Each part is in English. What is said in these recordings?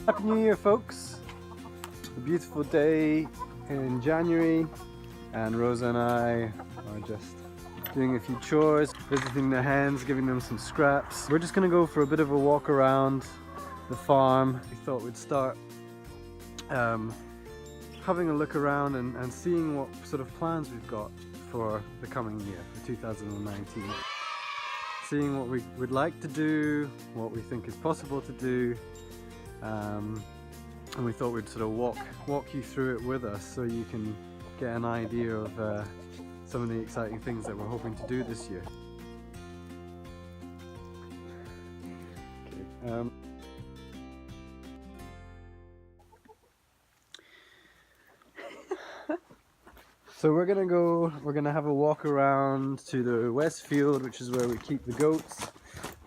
Happy New Year, folks! A beautiful day in January, and Rosa and I are just doing a few chores, visiting the hens, giving them some scraps. We're just gonna go for a bit of a walk around the farm. We thought we'd start having a look around and seeing what sort of plans we've got for the coming year, for 2019. Seeing what we would like to do, what we think is possible to do, and we thought we'd sort of walk you through it with us so you can get an idea of some of the exciting things that we're hoping to do this year. Okay, so we're gonna have a walk around to the west field, which is where we keep the goats,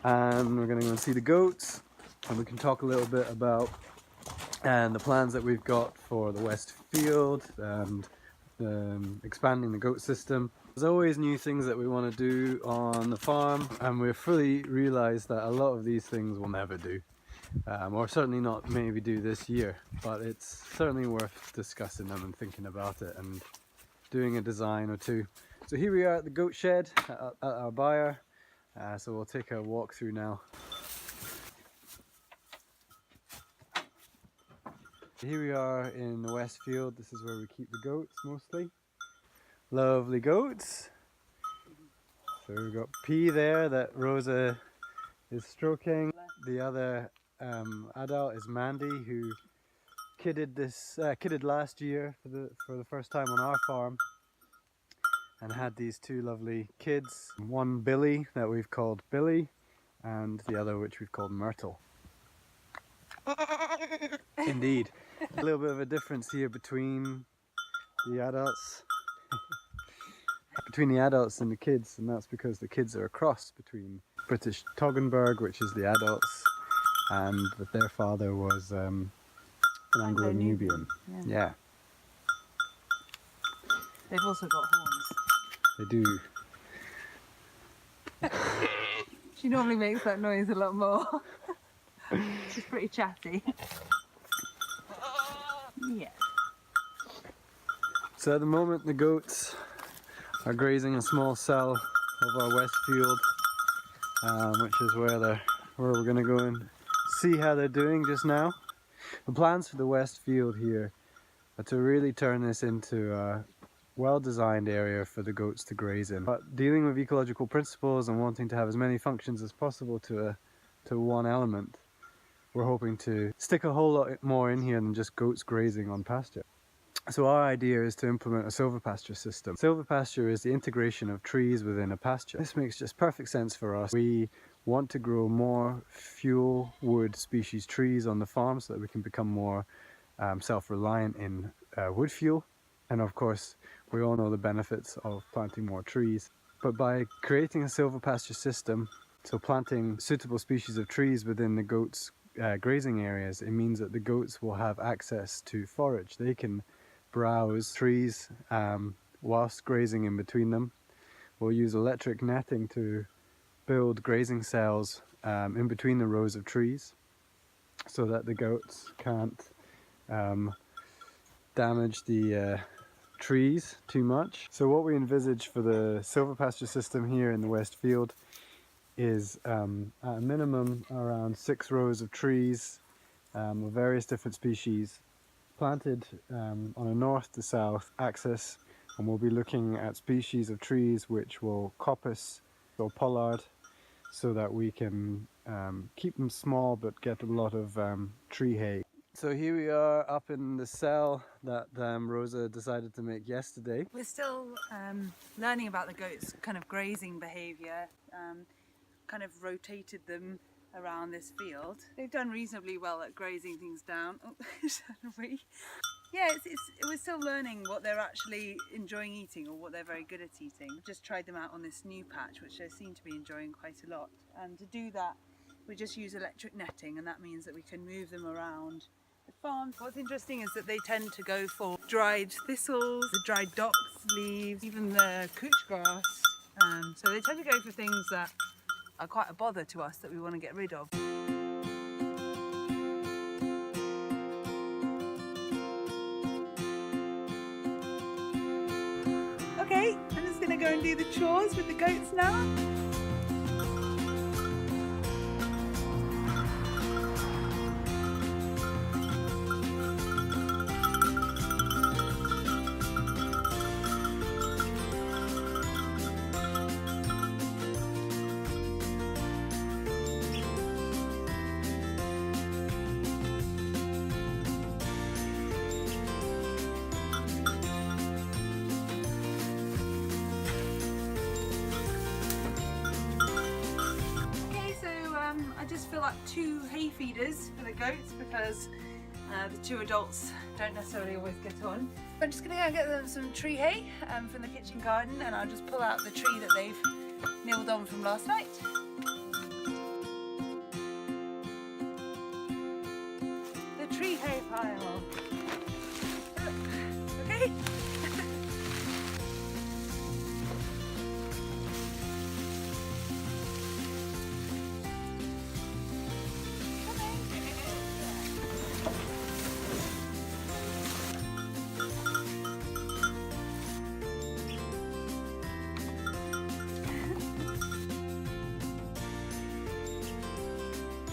and we're gonna go and see the goats, and we can talk a little bit about the plans that we've got for the west field and expanding the goat system. There's always new things that we want to do on the farm, and we fully realize that a lot of these things we'll never do, or certainly not maybe do this year, but it's certainly worth discussing them and thinking about it and doing a design or two. So here we are at the goat shed at our byre, so we'll take a walk through now. Here we are in the west field. This is where we keep the goats mostly. Lovely goats. So we've got P there that Rosa is stroking. The other adult is Mandy, who kidded last year for the first time on our farm, and had these two lovely kids. One Billy that we've called Billy, and the other which we've called Myrtle. Indeed. A little bit of a difference here between the adults and the kids, and that's because the kids are a cross between British Toggenburg, which is the adults, and that their father was an Anglo-Nubian. Yeah. They've also got horns. They do. She normally makes that noise a lot more. She's pretty chatty. Yeah. So at the moment the goats are grazing a small cell of our west field, which is where we're going to go and see how they're doing just now. The plans for the west field here are to really turn this into a well-designed area for the goats to graze in. But dealing with ecological principles and wanting to have as many functions as possible to one element, we're hoping to stick a whole lot more in here than just goats grazing on pasture. So our idea is to implement a silvopasture system. Silvopasture is the integration of trees within a pasture. This makes just perfect sense for us. We want to grow more fuel wood species trees on the farm so that we can become more self-reliant in wood fuel. And of course, we all know the benefits of planting more trees. But by creating a silvopasture system, so planting suitable species of trees within the goats' grazing areas, it means that the goats will have access to forage. They can browse trees whilst grazing in between them. We'll use electric netting to build grazing cells in between the rows of trees so that the goats can't damage the trees too much. So what we envisage for the silvopasture system here in the west field is at a minimum around 6 rows of trees of various different species planted on a north to south axis, and we'll be looking at species of trees which will coppice or pollard so that we can keep them small but get a lot of tree hay. So here we are up in the cell that Rosa decided to make yesterday. We're still learning about the goats' kind of grazing behaviour, kind of rotated them around this field. They've done reasonably well at grazing things down. Oh, sorry. Yeah, we're still learning what they're actually enjoying eating or what they're very good at eating. I've just tried them out on this new patch, which they seem to be enjoying quite a lot. And to do that, we just use electric netting, and that means that we can move them around the farm. What's interesting is that they tend to go for dried thistles, the dried docks leaves, even the couch grass. So they tend to go for things that are quite a bother to us that we want to get rid of. go and do the chores with the goats now. I just fill up 2 hay feeders for the goats because the 2 adults don't necessarily always get on. I'm just going to go and get them some tree hay from the kitchen garden, and I'll just pull out the tree that they've nibbled on from last night. The tree hay pile. Okay.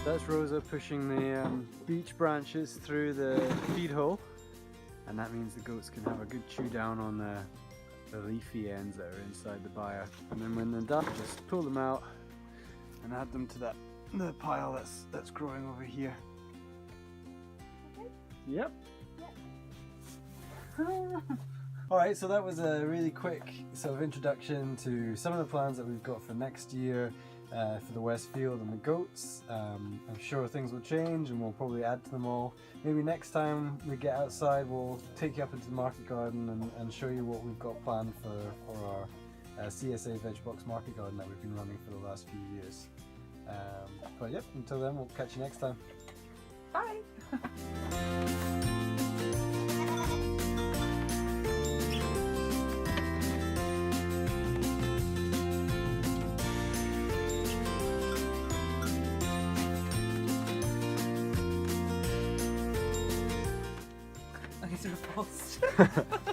That's Rosa pushing the beech branches through the feed hole, and that means the goats can have a good chew down on the leafy ends that are inside the byre. And then when they're done, just pull them out and add them to the pile that's growing over here. Okay. Yep. Alright, so that was a really quick sort of introduction to some of the plans that we've got for next year for the Westfield and the goats. I'm sure things will change and we'll probably add to them all. Maybe next time we get outside we'll take you up into the market garden and show you what we've got planned for our CSA Veg Box market garden that we've been running for the last few years. But yep, until then we'll catch you next time. Bye! Okay, so repulsed.